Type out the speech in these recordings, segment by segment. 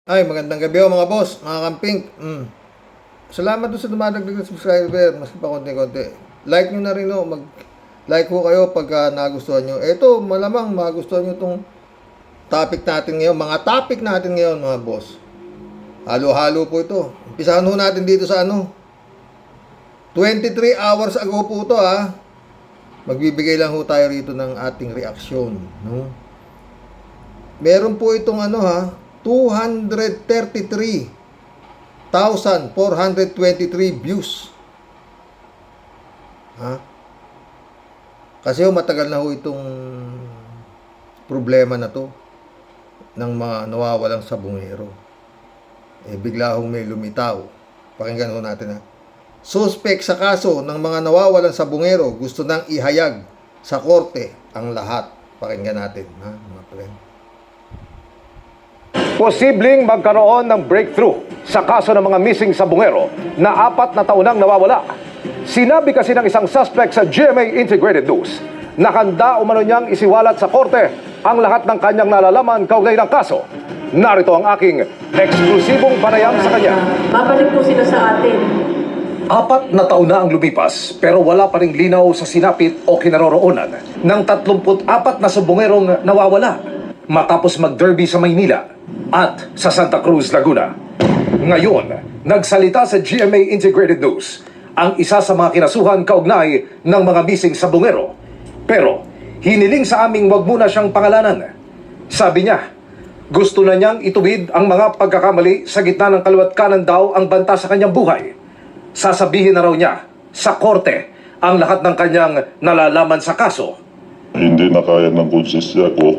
Ay, magandang gabi ho mga boss, mga kamping. Salamat doon sa dumadagdag na subscriber, mas pa konti-konti. Like nyo na rin ho, mag-like ho kayo pagka nagustuhan nyo. Ito, malamang magustuhan nyo itong topic natin ngayon, mga topic natin ngayon mga boss. Halo-halo po ito. Umpisahan ho natin dito sa 23 hours ago po ito ha. Magbibigay lang ho tayo rito ng ating reaksyon. No? Meron po itong 233,423 views. Ha? Kasi matagal na ho itong problema na to ng mga nawawalang sabungero. Bigla hong may lumitaw. Pakinggan ho natin ha. Suspect sa kaso ng mga nawawalang sabungero gusto nang ihayag sa korte ang lahat. Pakinggan natin ha, mga friend. Posibleng magkaroon ng breakthrough sa kaso ng mga missing sabungero na 4 na taon nang nawawala. Sinabi kasi ng isang suspect sa GMA Integrated News na handa umano niyang isiwalat sa korte ang lahat ng kanyang nalalaman kaugnay ng kaso. Narito ang aking eksklusibong panayam sa kanya. Babalik po sila sa atin. 4 na taon na ang lumipas pero wala pa ring linaw sa sinapit o kinaroroonan ng 34 na sabungerong nawawala matapos mag-derby sa Maynila at sa Santa Cruz, Laguna. Ngayon, nagsalita sa GMA Integrated News ang isa sa mga kinasuhan kaugnay ng mga missing sabungero. Pero, hiniling sa aming wag muna siyang pangalanan. Sabi niya, gusto na niyang ituwid ang mga pagkakamali sa gitna ng kaliwat kanan daw ang banta sa kanyang buhay. Sasabihin na raw niya sa korte ang lahat ng kanyang nalalaman sa kaso. Hindi na kaya ng konsensya ko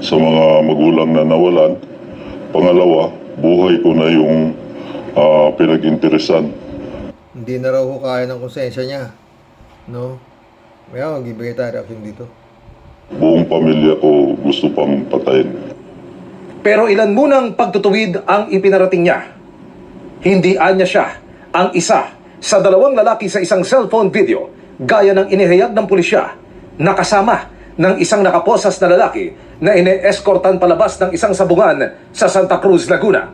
sa mga magulang na nawalan. Pangalawa, buhay ko na yung pinag-interesan. Hindi na raw ho kaya ng konsensya niya. No? Kaya magbibigay tayo reaction dito. Buong pamilya ko gusto pang patayin. Pero ilan munang pagtutuwid ang ipinarating niya. Hindi anya siya ang isa sa 2 lalaki sa isang cellphone video gaya ng inihayag ng pulisya na kasama ng isang nakaposas na lalaki na ine-escortan palabas ng isang sabungan sa Santa Cruz, Laguna.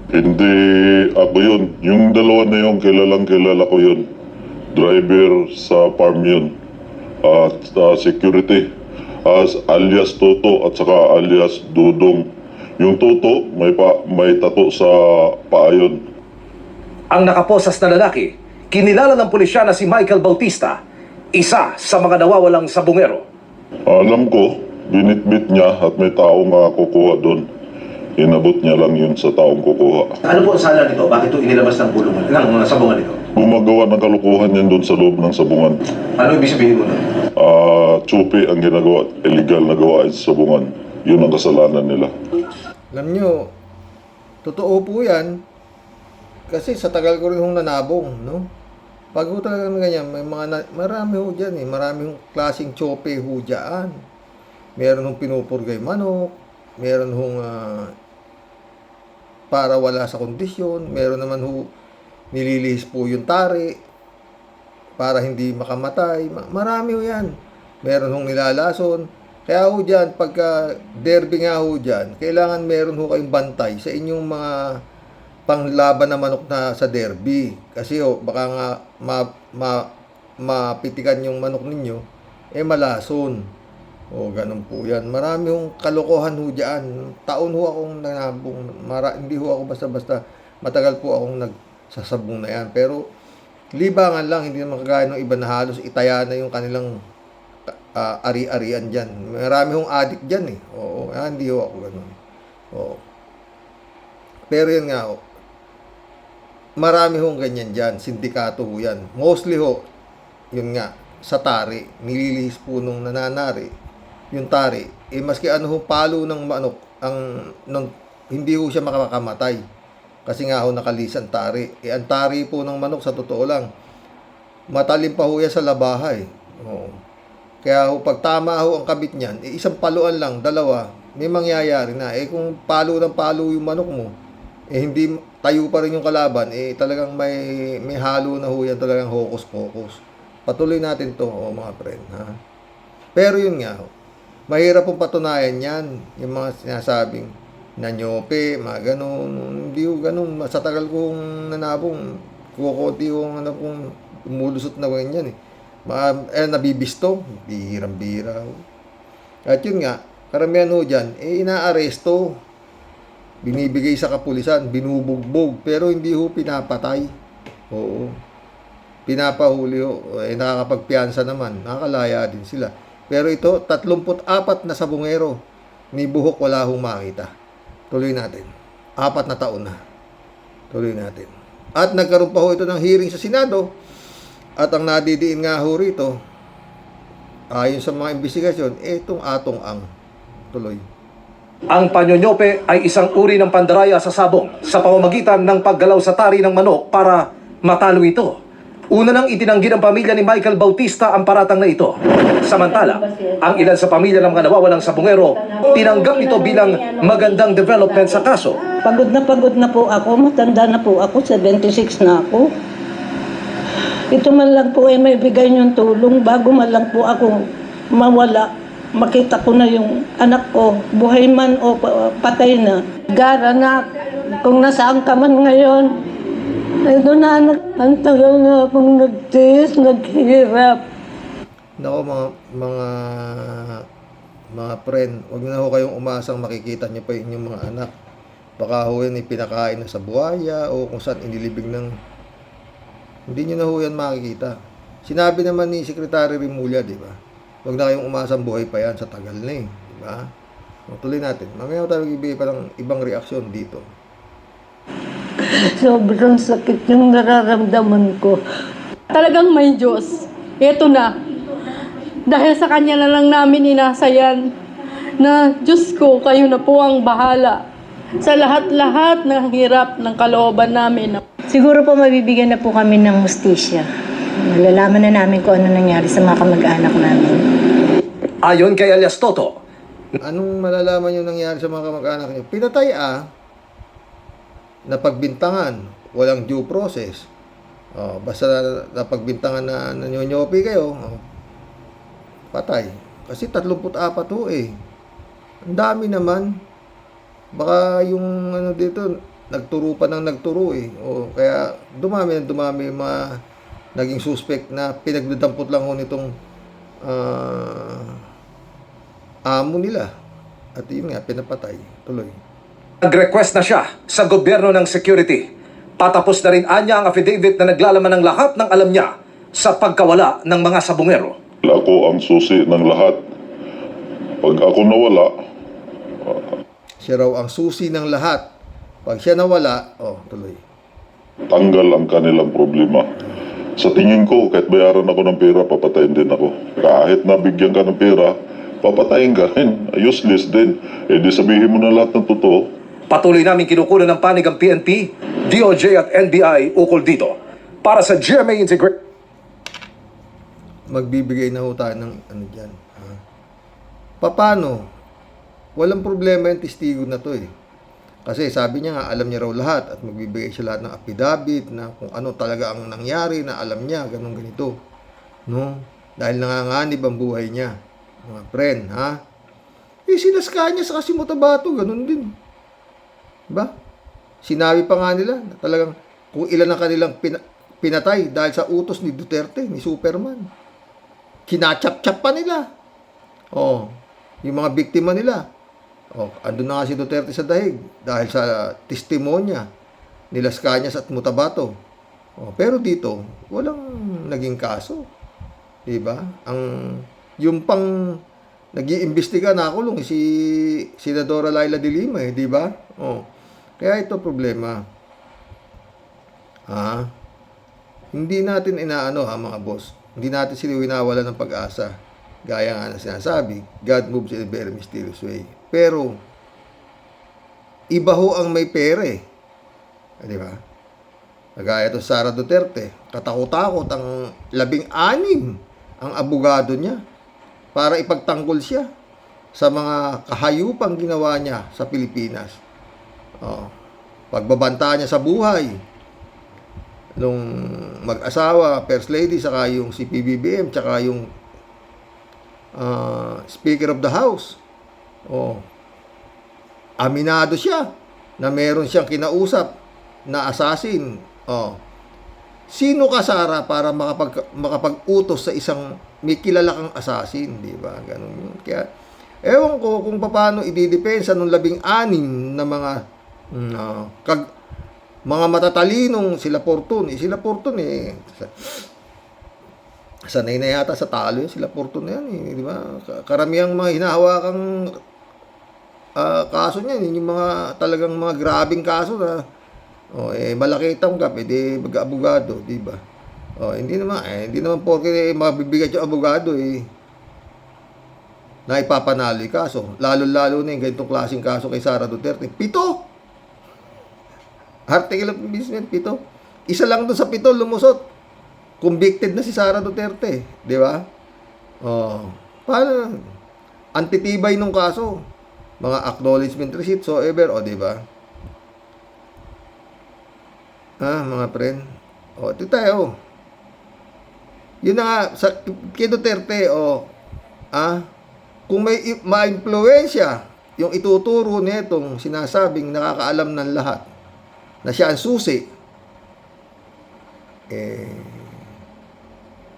Hindi ako yun. Yung 2 na yun, kilalang kilala ko yun. Driver sa farm yun. At security. Alias Toto at saka alias Dudong. Yung Toto, may tato sa paa yun. Ang nakaposas na lalaki, kinilala ng pulisya na si Michael Bautista, isa sa mga nawawalang sabungero. Alam ko, binitbit niya at may taong kukuha doon. Inabot niya lang yun sa taong kukuha. Ano po ang sala nito? Bakit ito inilabas ng bulungan, ng sabungan nito? Gumagawa ng kalukuhan yan doon sa loob ng sabungan. Ano ibig sabihin mo nun? Tsupi ang ginagawa, illegal na gawain sa sabungan. Yun ang kasalanan nila. Alam nyo, totoo po yan. Kasi sa tagal ko rin hong nanabong, no? Pag ho talaga ng ganyan, marami ho dyan eh. Marami hong klaseng tsope ho dyan. Meron hong pinupurgay manok. Meron hong para wala sa kondisyon. Meron naman ho nililihis po yung tari para hindi makamatay. Marami ho yan. Meron hong nilalason. Kaya ho dyan, pagka derby nga ho dyan, kailangan meron ho kayong bantay sa inyong mga panglaban na manok na sa derby. Kasi baka nga mapitikan yung manok ninyo, malason. Ganun po yan. Marami hong kalokohan ho dyan. Taon ho akong nanabong. Hindi ho ako basta-basta. Matagal po akong nagsasabong na yan. Pero, libangan lang. Hindi naman kagaya ng iba na halos itaya na yung kanilang ari-arian dyan. Marami hong addict dyan eh. Hindi ho ako ganun. Pero yun nga marami hong ganyan dyan. Sindikato ho yan. Mostly ho, yun nga, sa tari. Nililihis po nung nananari. Yung tari. Maski palo ng manok, hindi ho siya makakamatay. Kasi nga ho nakalisan tari. Ang tari po ng manok, sa totoo lang, matalim pa ho yan sa labahay. Kaya pag tama ho ang kabit niyan, isang paluan lang, 2, may mangyayari na. Kung palo ng palo yung manok mo, hindi tayo pa rin yung kalaban, talagang may halo na ho yan, talagang hokus-pokus. Patuloy natin to, mga friend, ha? Pero yun nga, mahirap pong patunayan yan, yung mga sinasabing nanyope, mga ganun. Hindi ko ganun. Sa tagal kong nanabong, kukunti kong ano kung umulusot na ganyan eh. Nabibisto, bihirang-bihira. At yun nga, karamihan ho dyan, inaaresto, binibigay sa kapulisan, binubugbog, pero hindi ho pinapatay. Oo. Pinapahuli ho, nakakapagpiyansa naman, nakakalaya din sila. Pero ito, 34 na sabungero, ni buhok wala hong makita. Tuloy natin. 4 na taon na. Tuloy natin. At nagkaroon pa ho ito ng hearing sa Senado, at ang nadidiin nga ho rito, ayon sa mga investigasyon, itong atong ang tuloy. Ang panyonyope ay isang uri ng pandaraya sa sabong sa pamamagitan ng paggalaw sa tari ng manok para matalo ito. Una nang itinanggi ng pamilya ni Michael Bautista ang paratang na ito. Samantala, ang ilan sa pamilya ng mga nawawalang sabungero, tinanggap ito bilang magandang development sa kaso. Pagod na po ako, matanda na po ako, 76 na ako. Ito man lang po ay may bigay niyong tulong bago man lang po ako mawala. Makita ko na yung anak ko, buhay man o patay na. Gara na, kung nasaan ka man ngayon, ay doon na ang tagal na akong nagtiis, naghirap. Nako mga friend, huwag na ho kayong umasang makikita niyo pa yung inyong mga anak. Baka ho yan ipinakain na sa buhaya o kung saan inilibing ng... Hindi niyo na ho yan makikita. Sinabi naman ni Secretary Rimulya, di ba? Huwag na kayong umasang buhay pa yan sa tagal na eh. Di ba? Tuloy natin. Mamaya tayo ibigay pa ng ibang reaksyon dito. Sobrang sakit yung nararamdaman ko. Talagang may Diyos. Ito na. Dahil sa Kanya na lang namin inasayan na Diyos ko, kayo na po ang bahala sa lahat-lahat ng hirap ng kalooban namin. Siguro po mabibigyan na po kami ng hustisya. Malalaman na namin kung ano nangyari sa mga kamag-anak namin. Ayon kay alias Toto, Anong malalaman yung nangyari sa mga kamag-anak niyo? Pinatay napagbintangan, walang due process. Basta napagbintangan na nanyonyopi kayo, patay. Kasi 34 ho eh. Ang dami naman. Baka yung ano dito, nagturo pa ng nagturo eh. Kaya dumami mga naging suspect na pinagdadampot lang ho nitong amo nila. At yun nga, pinapatay. Tuloy. nag-request na siya sa gobyerno ng security. Patapos na rin anya ang affidavit na naglalaman ng lahat ng alam niya sa pagkawala ng mga sabungero. Ako ang susi ng lahat. Pag ako nawala, Siya raw ang susi ng lahat. Pag siya nawala, tuloy. tanggal ang kanilang problema. Sa tingin ko, kahit bayaran ako ng pera, papatayin din ako. Kahit nabigyan ka ng pera, papatayin ka rin. Useless din. Di sabihin mo na lahat ng totoo. Patuloy namin kinukunan ng panig ang PNP, DOJ at NBI ukol dito. Para sa GMA Integrate. Magbibigay na ho tayo ng ano dyan. Paano? Walang problema yung testigo na to eh. Kasi sabi niya nga, alam niya raw lahat at magbibigay siya lahat ng affidavit na kung ano talaga ang nangyari na alam niya, ganun ganito. No? Dahil nanganganib ang buhay niya. Mga friend, ha? Sinaska niya sa Mutabato, ganun din. Diba? Sinabi pa nga nila na talagang kung ilan ang kanilang pinatay dahil sa utos ni Duterte, ni Superman. Kinachap-chap pa nila. Yung mga biktima nila. Andun na nga si Duterte sa dahig dahil sa testimonya nila Cañas at Mutabato. Pero dito, walang naging kaso. Diba? Yung pang nag-iimbestiga na kulong si Senadora Laila de Lima, diba? Kaya ito problema. Hindi natin inaano mga boss. Hindi natin sila winawala ng pag-asa. Gaya nga na sinasabi, God moves in a very mysterious way. Pero, iba ho ang may pere. Di ba? Kagaya to Sara Duterte, katakot-takot ang 16 ang abogado niya para ipagtanggol siya sa mga kahayupang ginawa niya sa Pilipinas. Pagbabanta niya sa buhay nung mag-asawa, First Lady, saka yung si PBBM, saka yung Speaker of the House. aminado siya na meron siyang kinausap na assassin. Sino ka, Sara, para makapag-utos sa isang may kilala kang assassin, di ba? Ganun yun. Kaya, ewan ko kung paano ididepensa nung 16 na mga mga matatalinong sila Fortun. Sila Fortun sanay na yata sa talo yun, sila Fortun na yan, di ba? Karamihang mga hinahawakang kaso niyan, yung mga talagang mga grabing kaso na malaki tanggap, mag-abogado, di ba? Hindi naman porke mabibigat yung abogado na ipapanalo yung kaso. Lalo-lalo na yung ganitong klaseng kaso kay Sara Duterte. 7! Article of Impeachment, 7. Isa lang doon sa 7 lumusot. Convicted na si Sara Duterte, di ba? Paano? Antitibay nung kaso. Mga acknowledgement receipt, so ever, di ba? Mga friend. Ito tayo. Yun na nga, kay Duterte, kung may ma-impluwensya yung ituturo nitong sinasabing nakakaalam ng lahat na siya ang susi,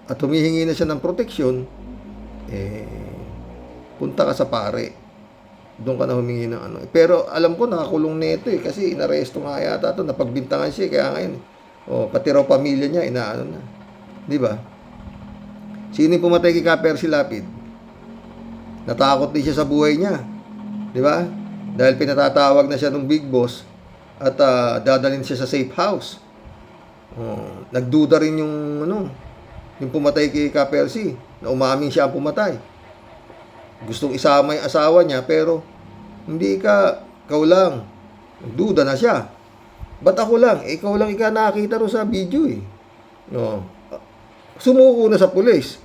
at humihingi na siya ng proteksyon, punta ka sa pare. Doon ka na humingi ng ano. Pero alam ko nakakulong nito kasi inaresto nga yata ito, napagbintangan siya, kaya ngayon, pati raw pamilya niya, inaano na. Di ba? Sino yung pumatay kay Percy Lapid? Natakot din siya sa buhay niya. Di ba? Dahil pinatatawag na siya ng big boss at dadalhin siya sa safe house. Nagduda rin yung pumatay kay Percy, na umamin siya ang pumatay. Gustong isama yung asawa niya, pero hindi ikaw lang. Nagduda na siya. Ba't ako lang? Ikaw lang nakakita ro sa video Sumuko na sa pulis.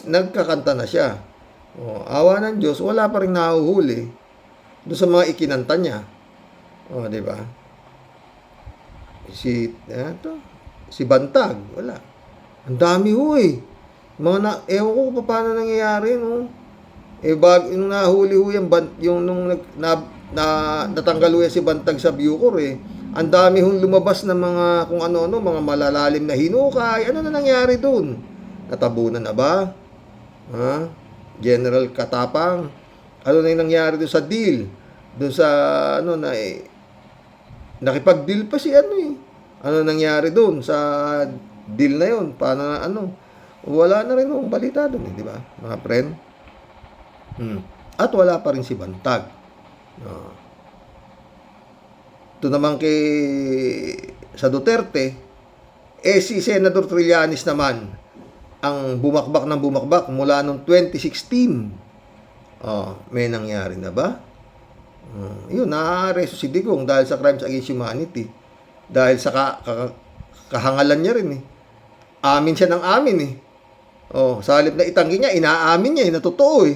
Nagkakanta na siya. Awa ng Diyos, wala pa rin nahuhuli doon sa mga ikinanta niya. Di ba? Si Bantag, wala. Ang dami ewan ko pa paano nangyayari, nung nahuli nung natanggal si Bantag sa Bucor, ang dami lumabas na mga kung ano-ano, mga malalalim na hinukay. Ano na nangyari doon? Natabunan na ba? General Katapang. Ano na yung nangyari doon sa deal? Doon sa nakipag-deal pa si Ano nangyari doon sa deal na yon? Paano wala na rin balita doon, di ba? Mga friend. At wala pa rin si Bantag. Ito naman sa Duterte, si Senator Trillanes naman ang bumakbak ng bumakbak mula noong 2016. May nangyari na ba? Yun, naaresto si Digong dahil sa crimes against humanity. Dahil sa kahangalan niya rin Amin siya ng amin sa halip na itanggi niya, inaamin niya na totoo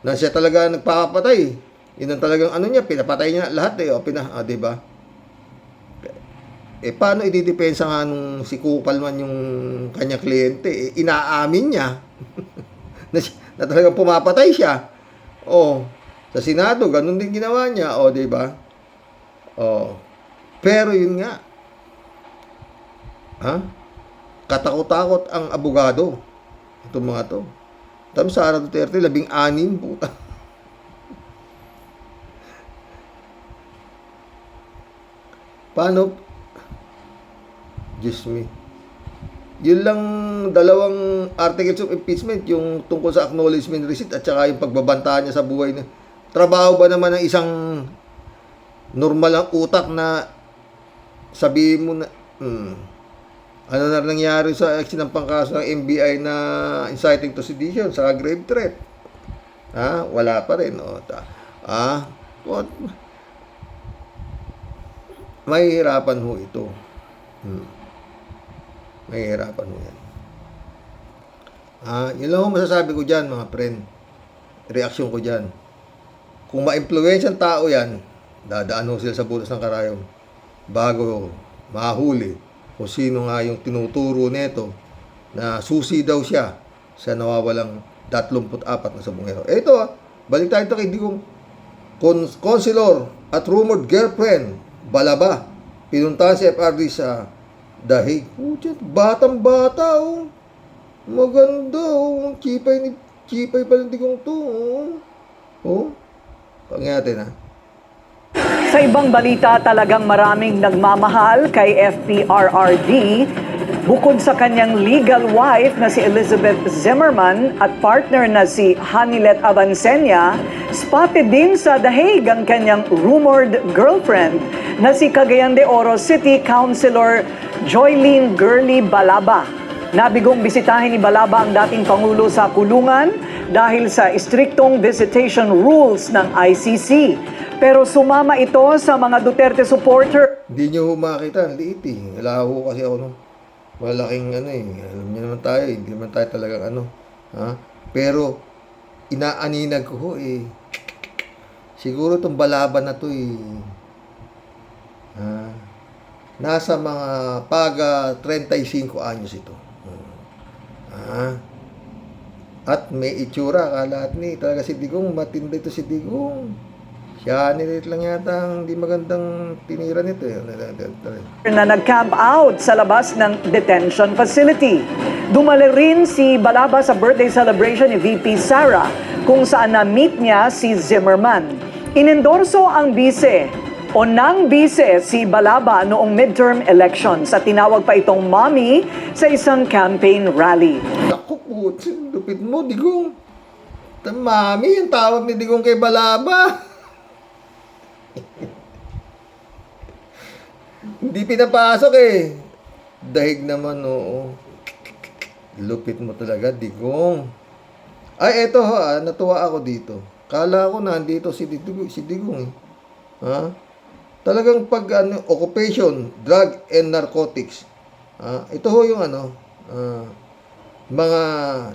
na siya talaga nagpapatay. Yun ang talagang niya, pinapatay niya lahat di ba? Paano ididepensa nga nung si Kupal man yung kanya kliyente? Inaamin niya na talagang pumapatay siya. Sa Senado, ganun din ginawa niya. Di ba? Pero yun nga. Katakot-takot ang abogado. Itong mga to. Tapos Sara Duterte, 16, puta. Paano? Diyos me. Yun lang dalawang articles of impeachment, yung tungkol sa acknowledgement receipt at saka yung pagbabanta niya sa buhay na. Trabaho ba naman ng isang normal ang utak na sabihin mo na ano na nangyari sa sinampang kaso ng NBI na inciting to sedition sa grave threat? Wala pa rin. Mahihirapan ho ito. Mahihirapan ho yan. Yun lang ho masasabi ko dyan, mga friend. Reaksyon ko dyan. Kung ma-influence ang tao yan, dadaan ho sila sa butas ng karayom bago mahuli kung sino nga yung tinuturo nito na susi daw siya sa nawawalang 34 na sabongero. Ito balik tayo kay Digong. Consular at rumored girlfriend, Balaba, pinuntahan si FRD sa Dahig. Batang-bata, oh. Maganda, oh. Chipay pa ng digong to, oh. Oh. Pangyan natin, ha. Sa ibang balita, talagang maraming nagmamahal kay FPRRD bukod sa kanyang legal wife na si Elizabeth Zimmerman at partner na si Hanilet Avancenia, spotted din sa The Hague ang kanyang rumored girlfriend na si Cagayan de Oro City Councilor Joylene Girly Balaba. Nabigong bisitahin ni Balaba ang dating Pangulo sa kulungan dahil sa istriktong visitation rules ng ICC. Pero sumama ito sa mga Duterte supporter. Hindi nyo makita, ang liit eh. Laho kasi ako nung malaking ano eh. Alam nyo naman tayo, hindi naman tayo talagang ano. Ha? Pero, inaaninag ko ho eh. Siguro itong Balaban na to eh. Nasa mga paga 35 anyos ito. At may itsura, kalat ni. Talaga si Digong, matindi ito si Digong. Siya, nilit lang yata ang di magandang tinira nito. Na nag-camp out sa labas ng detention facility. Dumali rin si Balaba sa birthday celebration ni VP Sara kung saan na-meet niya si Zimmerman. Inendorso ang bise o nang bise si Balaba noong midterm elections at tinawag pa itong mommy sa isang campaign rally. Naku po, lupit mo, Digong. Mami, yung tawag ni Digong kay Balaba. Hindi pinapasok eh. Dahig naman, oo. Lupit mo talaga, Digong. Ay, eto ha, natuwa ako dito. Kala ko nandito si Digong eh. Ha? Talagang pag occupation, drug and narcotics. Ito ho yung mga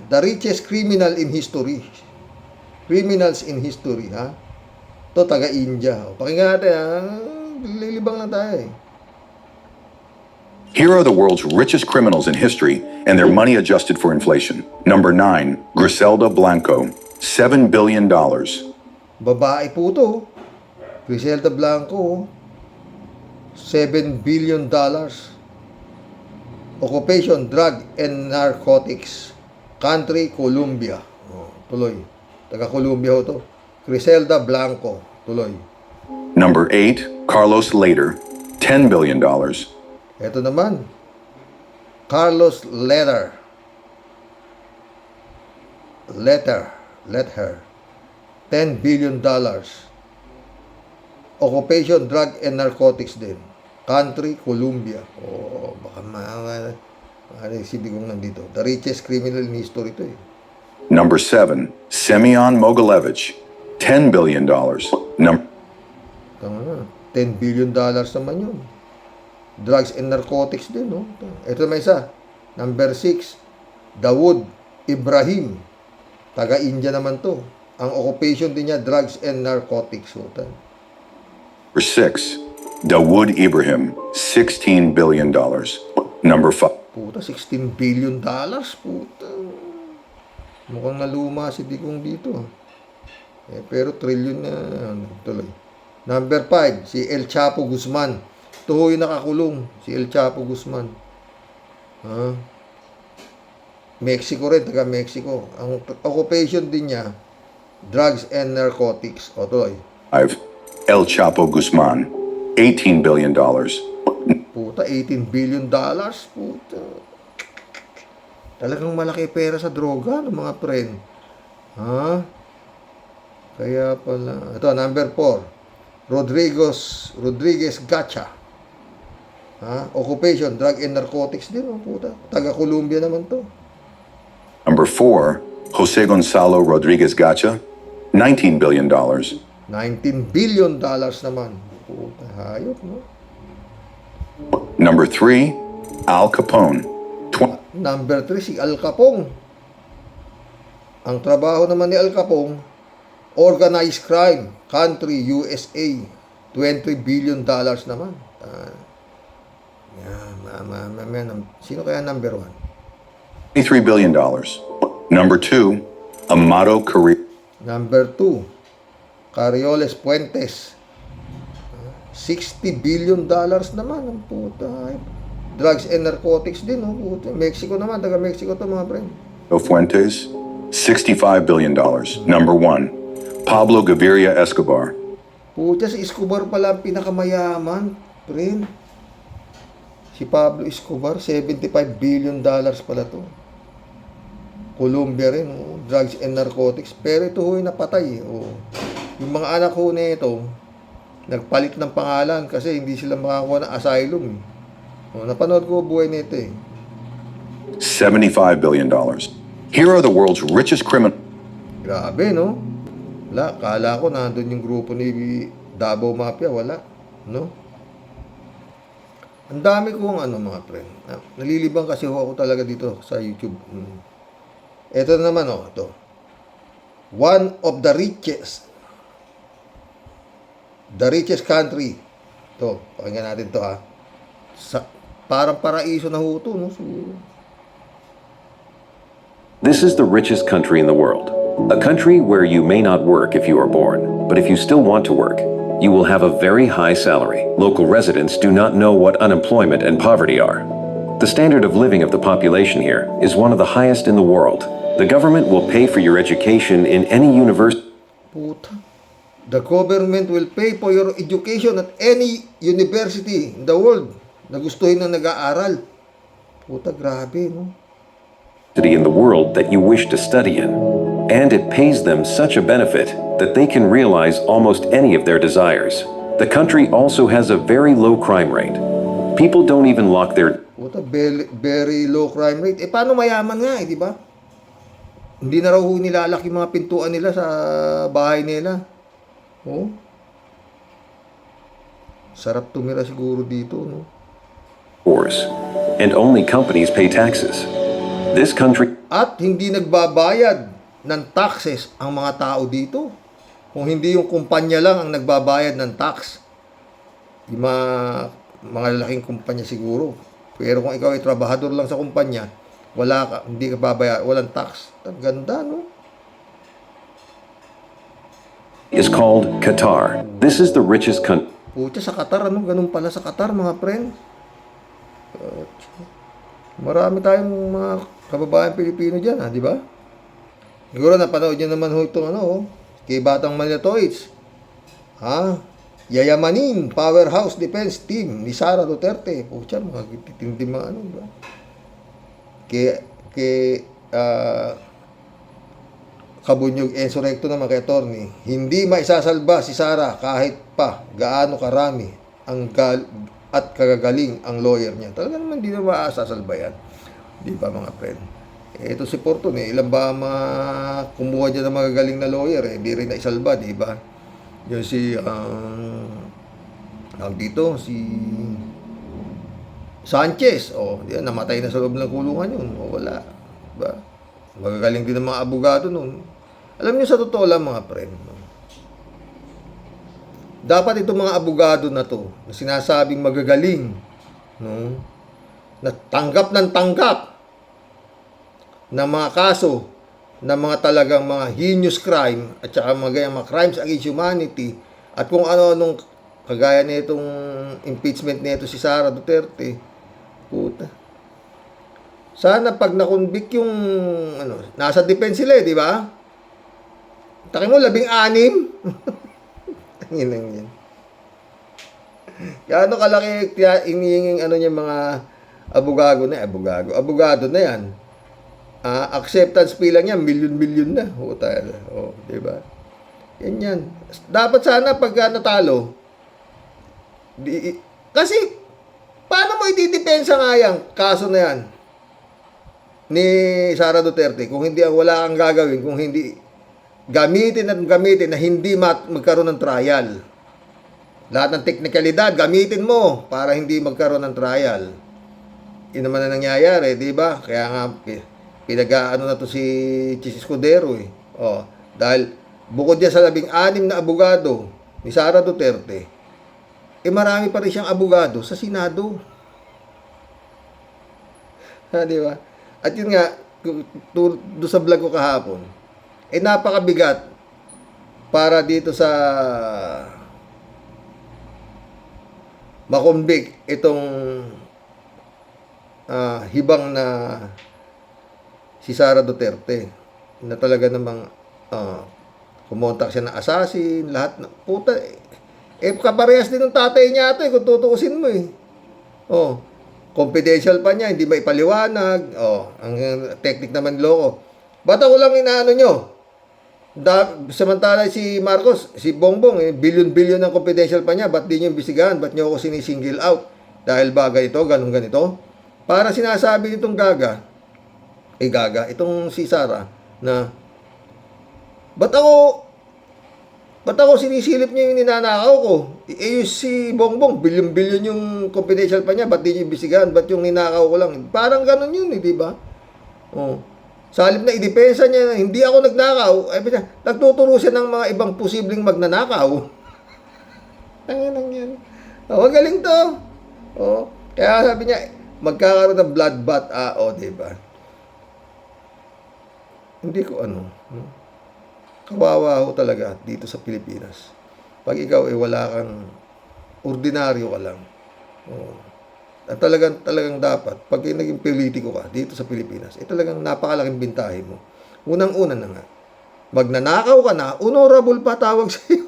the richest criminal in history. Criminals in history, ha? Ito, taga-India. Pakinggan natin, ha? Lilibang lang tayo eh. Here are the world's richest criminals in history and their money adjusted for inflation. Number 9, Griselda Blanco, $7 billion. Babae po to. Griselda Blanco, $7 billion. Occupation, drug and narcotics. Country, Colombia. Tuloy. Taga-Colombia ho to. Griselda Blanco. Tuloy. Number 8, Carlos Lader, $10 billion. Ito naman. Carlos Letter. $10 billion. Occupation, drug and narcotics din. Country, Colombia. Baka si Digong nandito. The richest criminal in history to eh. Number 7, Semyon Mogilevich, $10 billion. Tama na. $10 billion naman yun. Drugs and narcotics din, no? Ito may isa. Number 6, Dawood Ibrahim. Taga-India naman to. Ang occupation din niya, drugs and narcotics. Number 6, Dawood Ibrahim, $16 billion. Number 5. Puta, $16 billion? Puta. Mukhang naluma si Digong dito. Pero trillion na. Tuloy. Number 5, si El Chapo Guzman. Ito yung nakakulong, si El Chapo Guzman. Mexico rin, taga Mexico. Ang occupation din niya, drugs and narcotics. O, tuloy. 5, El Chapo Guzman, $18 billion. Puta, $18 billion? Puta. Talagang malaki pera sa droga ng mga friend. Kaya pala. Ito, number 4. Rodriguez Gacha. Occupation, drug and narcotics din. Puta. Taga-Colombia naman to. Number 4, Jose Gonzalo Rodriguez Gacha, $19 billion. $19 billion naman. Puta, hayop, no? Number 3, Al Capone. Number 3, si Al Capone. Ang trabaho naman ni Al Capone, organized crime, country, USA. $20 billion naman. Sino kaya number 1? $23 billion. Number 2, Amado Carrillo. Number 2, Carrioles Fuentes. $60 billion naman ang puta. Drugs and narcotics din, oh, puta. Mexico naman, taga Mexico to mga friend. Fuentes, $65 billion. Number 1, Pablo Gaviria Escobar. Puta, si Escobar pala ang pinakamayaman, friend. Si Pablo Escobar, $75 billion pala to. Colombia rin, oh, drugs and narcotics. Pero ito ho'y napatay, oh. Yung mga anak ko nito, nagpalit ng pangalan kasi hindi sila makakuha ng asylum. Oh, napanood ko buhay nito eh. $75 billion. Here are the world's richest criminals. Grabe, no? Wala, kala ko nandun yung grupo ni Davao Mafia, wala. No? Ang dami kong mga friend. Nalilibang kasi ako talaga dito sa YouTube. Ito naman, ito. One of the richest country. Ito, pakinggan natin to ha. Parang paraiso na huto, no? This is the richest country in the world. A country where you may not work if you are born, but if you still want to work, you will have a very high salary. Local residents do not know what unemployment and poverty are. The standard of living of the population here is one of the highest in the world. The government will pay for your education in any university. Puta. The government will pay for your education at any university in the world na gustuhin na nag-aaral. Puta, grabe, no? In the world that you wish to study in. And it pays them such a benefit that they can realize almost any of their desires. The country also has a very low crime rate. People don't even lock their... Puta, very low crime rate. Paano mayaman nga, di ba? Hindi na raw nilalak yung mga pintuan nila sa bahay nila. Oh. Sarap tumira siguro dito, no? And only companies pay taxes. This country... At hindi nagbabayad ng taxes ang mga tao dito. Kung hindi yung kumpanya lang ang nagbabayad ng tax. Yung mga lalaking kumpanya siguro. Pero kung ikaw ay trabahador lang sa kumpanya, hindi ka babayad, walang tax. Ang ganda, no? Is called Qatar. This is the richest country. Pucha, sa Qatar, ano? Ganun pala sa Qatar, mga friend. Marami tayong mga kababayan Pilipino dyan, di ba? Siguro napanood nyo naman itong kay Batang Manila Toys. Yayamanin Powerhouse Defense Team ni Sara Duterte. Pucha, mga titindi mga di ba? Kabunyog Enzo Recto naman kay attorney. Hindi maisasalba si Sara kahit pa gaano karami at kagagaling ang lawyer niya. Talaga naman hindi na maasasalba yan. Di ba mga friend? Ito si Fortune, ilan ba kumuha dyan ng magagaling na lawyer, hindi rin na isalba, di ba? Yung si Sanchez, yan, namatay na sa loob ng kulungan yun, wala, diba? Magagaling din ng mga abogado nun. Alam niyo, sa totoo lang mga friend, dapat itong mga abogado na to, na sinasabing magagaling, na tanggap ng tanggap na mga kaso na mga talagang mga heinous crime at saka mga crimes against humanity at kung ano-anong kagaya nitong impeachment nito si Sara Duterte, puta. Sana pag na-convict yung nasa defense sila, di ba? Taki mo 16. Tangin yan. Gaano kalaki inihinging niya mga abogado na yan. Acceptance fee lang yan, milyon-milyon na. Di ba? Yan. Dapat sana pag natalo, kasi paano mo itidepensa nga yung kaso na yan ni Sara Duterte kung hindi wala kang gagawin, kung hindi gamitin na hindi magkaroon ng trial. Lahat ng teknikalidad gamitin mo para hindi magkaroon ng trial. Yun naman na nangyayari, di ba? Kaya nga na to si Chis Escudero dahil bukod diyan sa 16 na abogado ni Sara Duterte, marami pa rin siyang abogado sa Senado. Di ba? At yun nga, doon sa vlog ko kahapon, napakabigat para dito sa makonvict itong hibang na si Sara Duterte na talaga namang kumontak siya ng assassin, lahat na puta kaparehas din ng tatay niya ito kung tutuusin mo confidential pa niya, hindi maipaliwanag. Ang technique naman loko. Ba't ako lang inaano nyo? Samantala si Marcos, si Bongbong, billion-billion ng confidential pa niya, ba't di nyo imbisigahan? Ba't nyo ako sinisingle out? Dahil bagay ito, ganito. Para sinasabi nitong gaga, itong si Sara, na, ba't ako sinisilip niyo yung ninanakaw ko? Yung si Bongbong, billion-billion yung confidential pa niya, ba't di nyo imbisigahan? Ba't yung ninakaw ko lang? Parang ganun yun, di ba? Sa halip na idepensa niya, hindi ako nagnakaw, nagtuturo siya ng mga ibang posibleng magnanakaw. Tanginang yan. Magaling to. Kaya sabi niya, magkakaroon ng bloodbath. Diba? Hindi ko kawawa ho talaga dito sa Pilipinas. Pag ikaw wala kang, ordinaryo ka lang. At talagang dapat, pag naging politiko ka dito sa Pilipinas, talagang napakalaking bintahe mo. Unang-una na nga, magnanakaw ka na, honorable pa tawag sa iyo.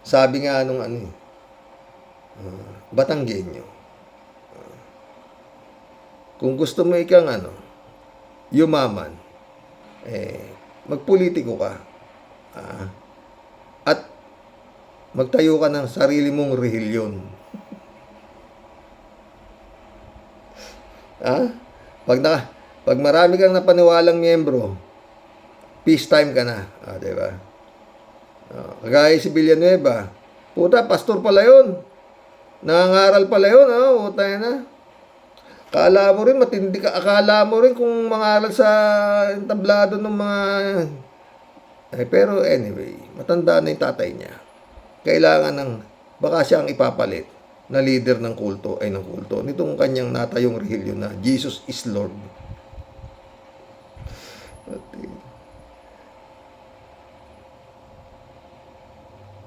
Sabi nga nung Batanggenyo, kung gusto mo ikang yumaman, magpolitiko ka at magtayo ka ng sarili mong rehilyon. Pag marami kang napaniwalang miyembro, peacetime ka na. Diba? Kagaya si Villanueva, puta, pastor pala yun. Nangangaral pala yun. Tayo na. Akala mo rin, matindi ka. Akala mo rin kung mangaral sa tablado ng mga... pero anyway, matanda na yung tatay niya. Kailangan ng... Baka siya ang ipapalit na leader ng kulto, nitong kanyang natayong rehilyon na Jesus is Lord.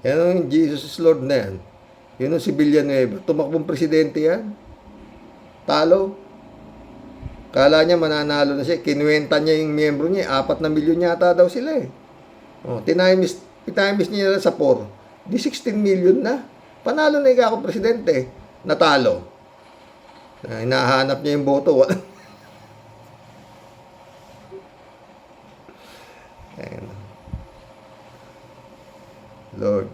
Yan ang Jesus is Lord na yan. Yun ang si Villanueva. Tumakbong presidente yan. Talo. Kala niya mananalo na siya. Kinuwenta niya yung miyembro niya. 4 na milyon yata daw sila tinamis niya sa 4. Di 16 million na. Panalo na ako presidente. Natalo. Hinahanap niya yung boto. Lord.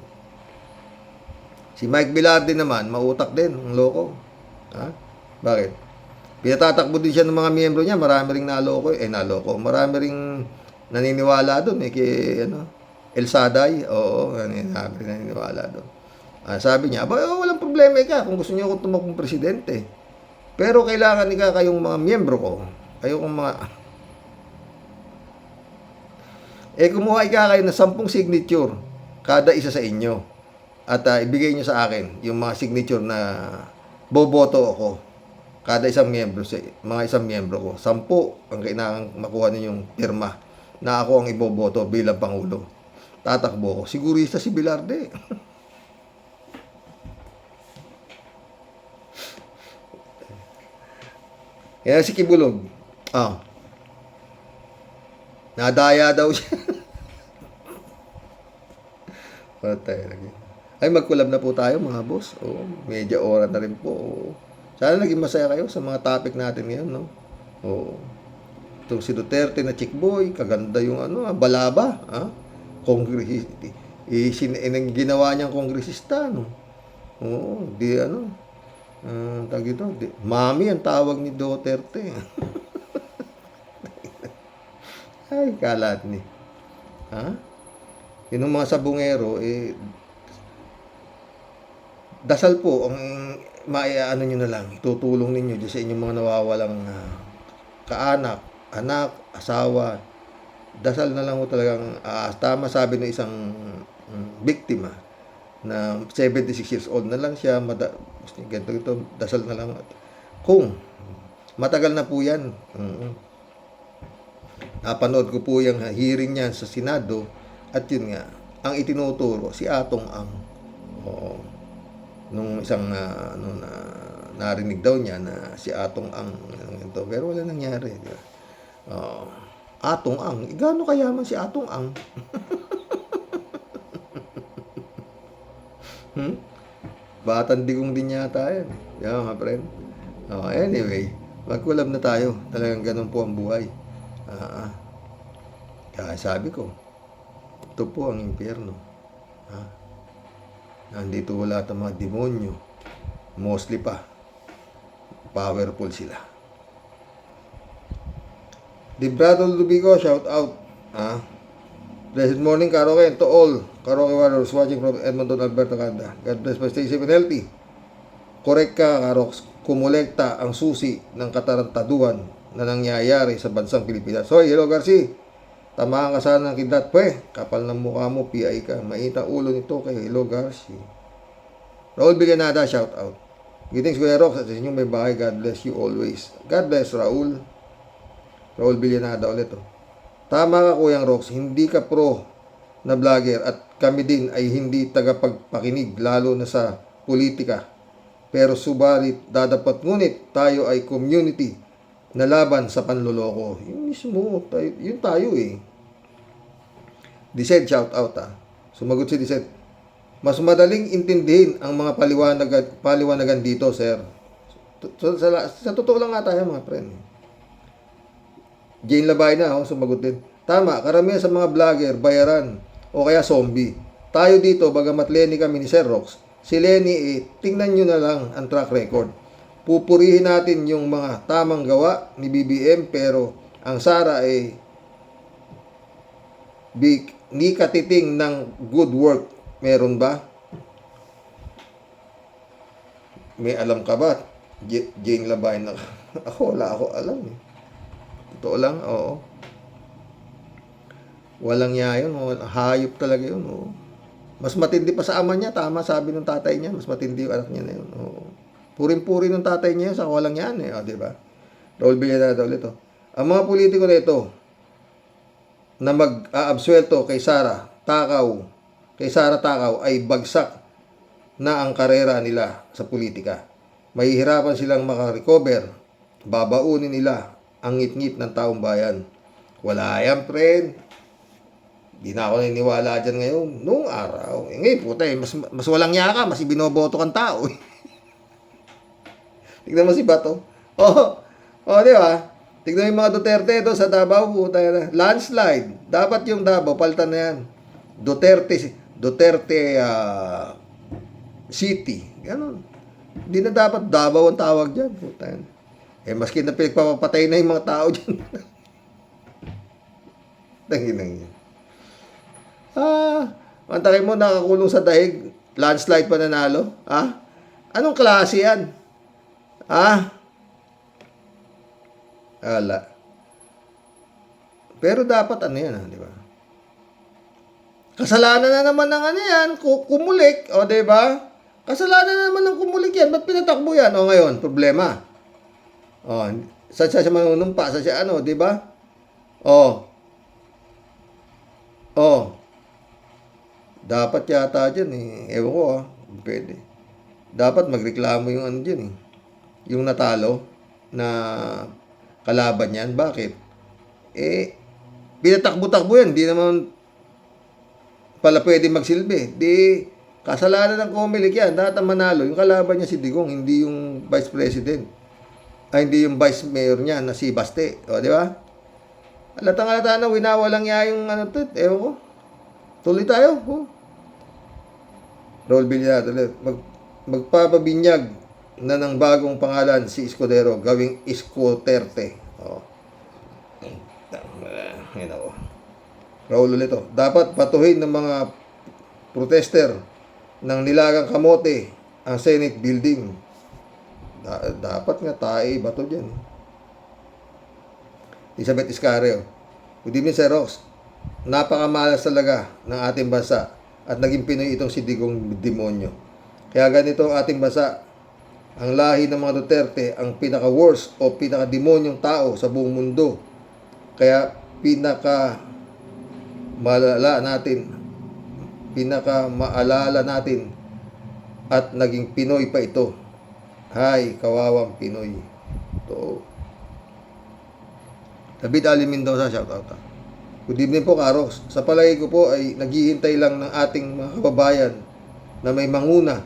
Si Mike Velarde naman, mautak din, ang loko. Bakit? Pinatatakbo din siya ng mga miyembro niya, marami ring naloko. Marami ring naniniwala doon. Kay, El Saday, naniniwala doon. Sabi niya, walang problema kung gusto niyo akong tumakbong presidente. Pero kailangan kayong mga miyembro ko, kayong mga... kumuha kayo ng 10 signature, kada isa sa inyo. At ibigay niyo sa akin yung mga signature na boboto ako. Kada isang miyembro, mga isang miyembro ko. 10 ang kailangan makuha ninyong pirma na ako ang iboboto bilang Pangulo. Tatakbo ko. Sigurista si Velarde. Kaya si Kibulog. Nadaya daw siya. Patay lagi. Ay, mag-collab na po tayo mga boss. Medya oras na rin po. Sana naging masaya kayo sa mga topic natin ngayon, no? Itong si Duterte na chick boy, kaganda yung balaba, kongresista. Ginawa niyang kongresista, no? Tawag ito, mami ang tawag ni Duterte. Ay, kalat ni. Yun ang mga sabungero, dasal po ang maiano nyo na lang, itutulong ninyo sa inyong mga nawawalang kaanak, anak, asawa. Dasal na lang po talagang tama sabi ng isang biktima na 76 years old na lang siya, ganito, dasal na lang. Kung matagal na po yan. Napanood ko po yung hearing niyan sa Senado at yun nga, ang itinuturo si Atong Ang. Oo. Nung isang narinig daw niya na si Atong Ang ito, pero wala nangyari. Di ba? Atong Ang, gaano kayaman si Atong Ang? Batang digong din yata yan. Yeah, mga friend. Anyway, magkulab na tayo. Talagang ganun po ang buhay. Kaya sabi ko, ito po ang impyerno. Nandito wala ang mga demonyo. Mostly pa. Powerful sila. Librado Lubigo, shout out. Blessed morning, Karoken, to all Karoke warriors watching from Edmonton, Alberta, Canada. God bless, stay safe and healthy. Correct ka, Karoks. Kumulekta ang susi ng katarantaduhan na nangyayari sa bansang Pilipinas. Hoy, hello, Garci. Tamaan ka sana ng kidlat. Pwe, kapal ng mukha mo, PI ka. Mainit ang ulo nito kay hello, Garci. Raul Villanada, shout out. Greetings, Kuya Rox, at sa inyong may bahay. God bless you always. God bless, Raul. Raul Villanada ulit, Tama ka, Kuyang Rox, hindi ka pro na vlogger at kami din ay hindi tagapagpakinig lalo na sa politika. Pero subalit dadapat ngunit tayo ay community na laban sa panloloko. Yun mismo, yun tayo Dised, shout out Sumagot si Dised. Mas madaling intindihin ang mga paliwanagan dito, sir. Sa totoo lang nga tayo, mga friend. Jane Labay na, sumagot din. Tama, karamihan sa mga vlogger, bayaran, o kaya zombie. Tayo dito, bagamat Lenny kami ni Sir Rox, si Lenny, tingnan nyo na lang ang track record. Pupurihin natin yung mga tamang gawa ni BBM, pero ang Sara ni katiting ng good work. Meron ba? May alam ka ba? Jane Labay na. Wala ako alam Totoo lang, oo. Walang niya yun, hayop talaga yun, Mas matindi pa sa ama niya, tama sabi ng tatay niya, mas matindi yung anak niya na yun, Puring-puri ng tatay niya yun, sa walang yan, di ba? Raul Villanada ulit, Ang mga politiko na ito, na mag-aabsuelto kay Sara Takaw, ay bagsak na ang karera nila sa politika. Mahihirapan silang makarecover, babaunin nila ang ngit-ngit ng taong bayan. Wala yan, friend. Di na ako naniniwala dyan ngayon. Noong araw. Ngayon, puta mas walang yaka, mas ibinoboto kang tao. Tignan mo si Bato. Di ba? Tignan mo yung mga Duterte doon sa Davao, puta na. Landslide. Dapat yung Davao, palitan na yan. Duterte City. Ganon. Hindi na dapat Davao ang tawag dyan. Puta yan. Maski na pinagpapatay na yung mga tao dyan. Tanginang yan. Mantakay mo, nakakulong sa dahig, landslide pa nanalo. Anong klase yan? Ala. Pero dapat yan, di ba? Kasalanan na naman ng yan, kumulik, di ba? Kasalanan na naman ng kumulik yan, ba't pinatakbo yan? Ngayon, problema. Sa siya manunumpa, sa siya di ba? Dapat yata dyan ewan ko pwede. Dapat magreklamo yung dyan yung natalo na kalaban yan. Bakit? Pinatakbo-takbo yan, di naman pala pwede magsilbi. Di, kasalanan ng Comelec yan, dapat manalo. Yung kalaban niya si Digong, hindi yung Vice President. Hindi yung vice mayor niya na si Baste. Di ba? Alatang-alata na, winawalang niya yung ewan ko. Tuloy tayo. Raul Villanada ulit. Magpapabinyag na ng bagong pangalan si Escudero, gawing Escoterte. Raul ulit. Dapat patuhin ng mga protester ng nilagang kamote ang Senate building. Dapat nga tayo bato dyan. Elizabeth Iscareo. Good evening, Sir Rox. Napakamalas talaga ng ating bansa at naging Pinoy itong si Digong demonyo. Kaya ganito ang ating bansa Ang lahi ng mga Duterte ang pinaka-worst o pinaka-demonyong tao sa buong mundo. Kaya pinaka-maalala natin at naging Pinoy pa ito. Hay, kawawang Pinoy. Ito. David Ali Mendoza, shout out. Good evening po, Karos. Sa palagay ko po ay naghihintay lang ng ating mga kababayan na may manguna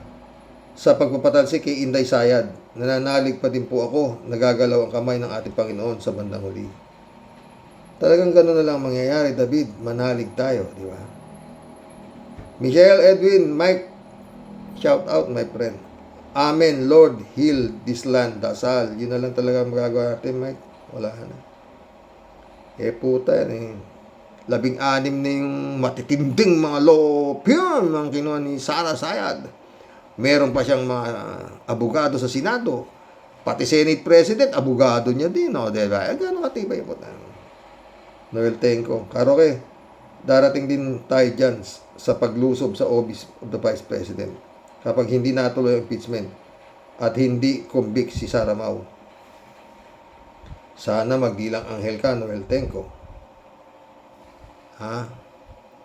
sa pagpapatalsik kay Inday Sayad. Nananalig pa din po ako, nagagalaw ang kamay ng ating Panginoon sa bandang huli. Talagang gano'n na lang mangyayari, David. Manalig tayo, di ba? Michelle Edwin, Mike, shout out, my friend. Amen, Lord, heal this land. Dasal. Yun na lang talaga magagawa natin, Mike. Wala na. Puta yan eh. 16 na yung matitinding mga lopyon ang kinuha ni Sara Sayad. Meron pa siyang mga abogado sa Senado. Pati Senate President, abogado niya din. No? Diba? Gano'ng katibay po tayo. Noel Tenco. Karoke, darating din tayo dyan sa paglusob sa office of the Vice President kapag hindi natuloy ang impeachment at hindi convict si Sara Mau. Sana magdilang anghel ka, Noel Tenco. Ha?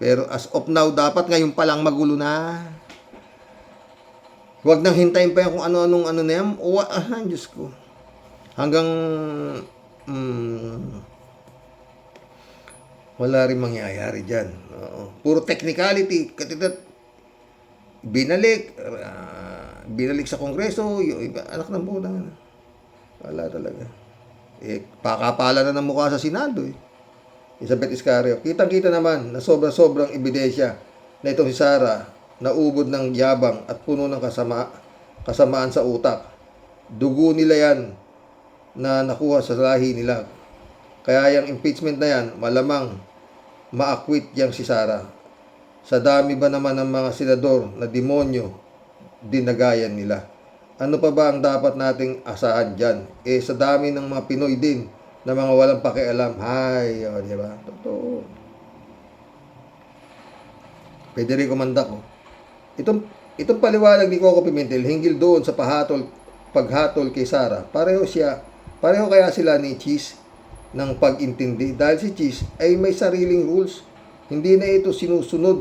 Pero as of now, dapat ngayon pa lang magulo na. Huwag nang hintayin pa yan kung ano-anong ano na yan. Diyos ko. Hanggang wala rin mangyayari dyan. Puro technicality. Binalik sa Kongreso. Yung iba, anak ng puta. Wala talaga. Pakapala na ng mukha sa Senado eh. Elizabeth Iscario. Kitang-kita naman na sobrang ebidensya na itong si Sara naubod ng yabang at puno ng kasamaan sa utak. Dugo nila yan na nakuha sa lahi nila. Kaya yung impeachment na yan, malamang ma-acquit yang si Sara. Sa dami ba naman ng mga senador na demonyo dinagayan nila? Ano pa ba ang dapat nating asahan dyan? Sa dami ng mga Pinoy din na mga walang pakialam. Hay, di ba? Totoo. Federico Mandaco. Itong paliwanag ni Coco Pimentel hinggil doon sa paghatol kay Sara. Pareho kaya sila ni Cheese ng pag-intindi dahil si Cheese ay may sariling rules. Hindi na ito sinusunod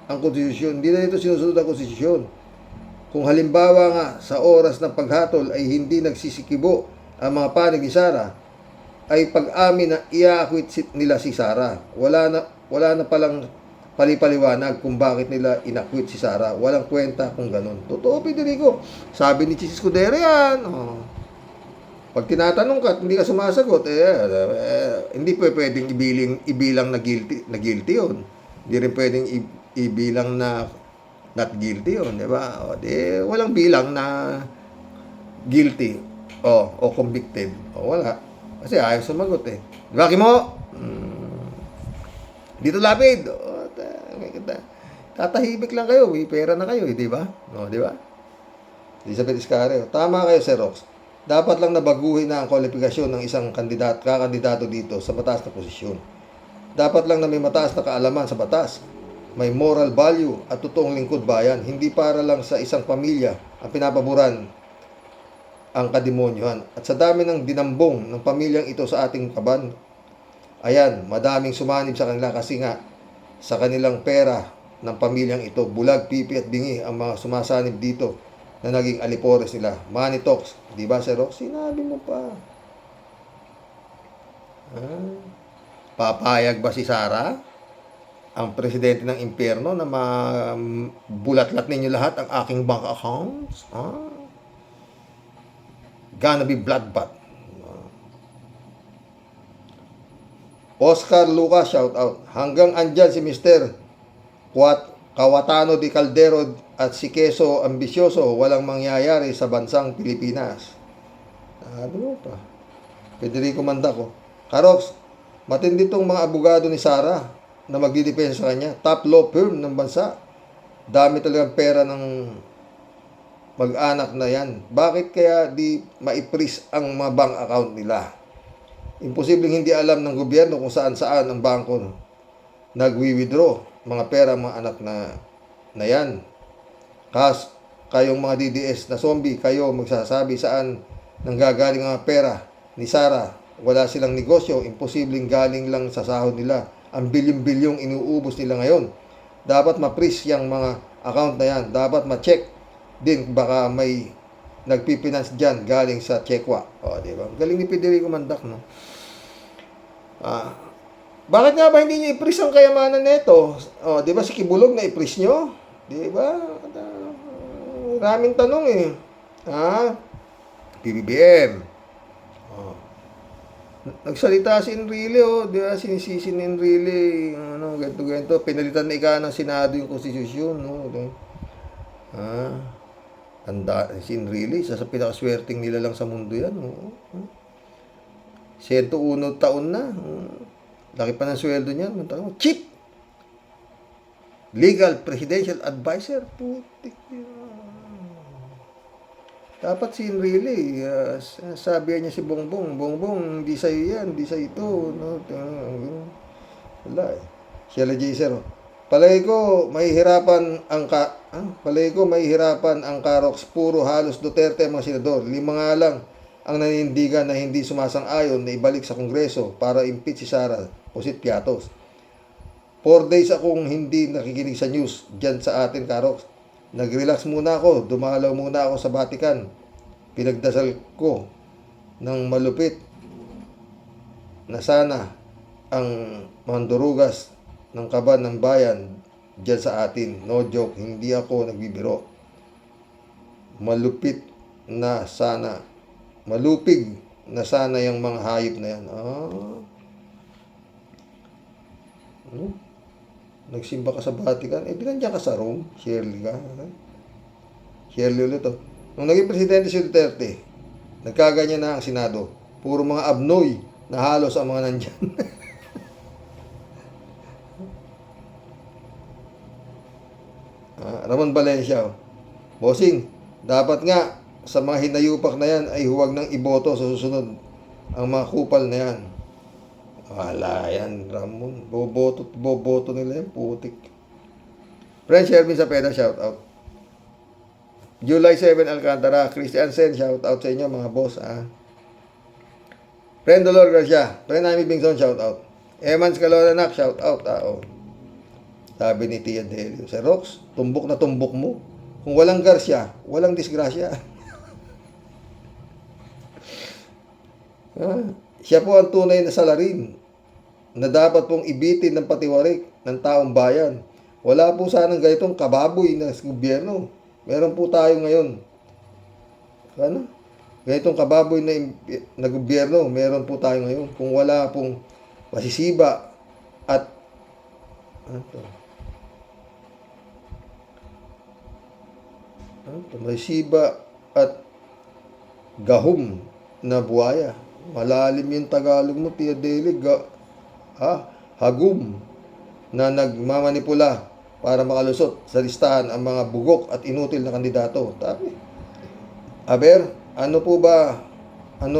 ang konstitusyon. Kung halimbawa nga sa oras ng paghatol ay hindi nagsisikibo ang mga panig ni Sara, ay pag-amin na i-acquit nila si Sara. Wala na palang palipaliwanag kung bakit nila inakwit si Sara. Walang kwenta kung ganun. Totoo, Federico. Sabi ni Chis Escudero yan. Pag tinatanong ka at hindi ka sumasagot, hindi pwedeng ibilang na guilty yun. Hindi rin pwedeng ibilang na not guilty yun. Diba? Walang bilang na guilty o convicted. Wala. Kasi ayaw sumagot eh. Diba, Kimo? Dito lapid. Tatahimik lang kayo. May pera na kayo, di ba? Di ba? Elizabeth Iscario. Tama kayo, Sir Rox. Dapat lang nabaguhin na ang kwalifikasyon ng isang kakandidato dito sa mataas na posisyon. Dapat lang na may mataas na kaalaman sa batas. May moral value at totoong lingkod bayan. Hindi para lang sa isang pamilya ang pinapaboran ang kademonyohan. At sa dami ng dinambong ng pamilyang ito sa ating kaban, ayan, madaming sumanib sa kanila kasi nga sa kanilang pera ng pamilyang ito, bulag, pipi at bingi ang mga sumasanib dito na naging alipores nila. Money talks. Di ba, Sir Rox? Sinabi mo pa. Papayag ba si Sara, ang presidente ng impyerno, na mabulatlat ninyo lahat ang aking bank accounts? Gonna be bloodbath. Oscar Lucas, shout out. Hanggang andyan si Mr. Kawatano di Caldero at si Keso Ambisyoso, walang mangyayari sa bansang Pilipinas. Ano pa? Federico Mandaco. Karox, matindi tong mga abogado ni Sara na magdidepensa sa kanya. Top law firm ng bansa. Dami talagang pera ng mag-anak na yan. Bakit kaya di maipris ang mga bank account nila? Imposibleng hindi alam ng gobyerno kung saan-saan ang bangko nagwi-withdraw mga pera mga anak na yan. kayong mga DDS na zombie, kayo magsasabi saan nanggagaling ang pera ni Sara. Wala silang negosyo, imposibleng galing lang sa sahod nila. Ang bilyong-bilyong inuubos nila ngayon. Dapat ma-freeze yung mga account na yan. Dapat ma-check din baka may nagpipinance dyan galing sa Chekwa. O, di ba? Galing ni Federico Mandak, no? Bakit nga ba hindi nyo i-freeze ang kayamanan nito? O, di ba si Kibulog na i-freeze nyo? Di ba? Maraming tanong eh. PBBM. Nagsalita si Enrile, di ba? Sinisisi ni Enrile, ganito. Pinalitan na ika ng Senado yung konstitusyon, no? Si Enrile, isa sa pinakaswerteng nila lang sa mundo yan, no? 101 taon na. Laki pa ng sweldo niya. Cheap! Legal Presidential Advisor. Putik yun. Dapat si Enrile, sabi niya si Bongbong, hindi sa'yo yan, hindi sa'yo ito. No? Wala eh. Sheila Jaser. Palagi ko mahihirapan ang Karoks. Puro halos Duterte ang mga senador. 5 nga lang ang nanindigan na hindi sumasang-ayon na ibalik sa Kongreso para impeach si Sara Pusit Piatos. 4 days akong hindi nakikinig sa news dyan sa atin, Karoks. Nag-relax muna ako, dumalaw muna ako sa Vatican. Pinagdasal ko ng malupit na sana ang mandurugas ng kaban ng bayan dyan sa atin. No joke, hindi ako nagbibiro. Malupig na sana yung mga hayop na yan. Nagsimba ka sa Vatican, binandiyan ka sa Rome, Shirley ka. Shirley ulit to. Nung naging presidente si Duterte, nagkaganyan na ang Senado. Puro mga abnoy na halos ang mga nandyan. Ramon Valencia. Bossing, dapat nga sa mga hinayupak na yan ay huwag nang iboto sa susunod ang mga kupal na yan. Wala yan, Ramon. Boboto nila yan, putik. Friend Shervin Sapeda, shout out. July 7, Alcantara. Christian Sen, shout out sa inyo, mga boss. Friend Dolor Garcia. Friend Amy Bingson, shout out. Emans Calolanak, shout out. Sabi ni Tia Delio, Sir Rox, tumbok na tumbok mo. Kung walang Garcia, walang disgrasya. Siya po ang tunay na salarin na dapat pong ibitin ng patiwarik ng taong bayan. Wala po sanang ganitong kababoy na gobyerno. Meron po tayo ngayon. Ganitong kababoy na gobyerno, meron po tayo ngayon. Kung wala pong masisiba at masisiba at gahom na buhaya. Malalim yung Tagalog mo, Tia Deli. Hagum na nagmamanipula para makalusot sa listahan ang mga bugok at inutil na kandidato. Tabi. Aber, ano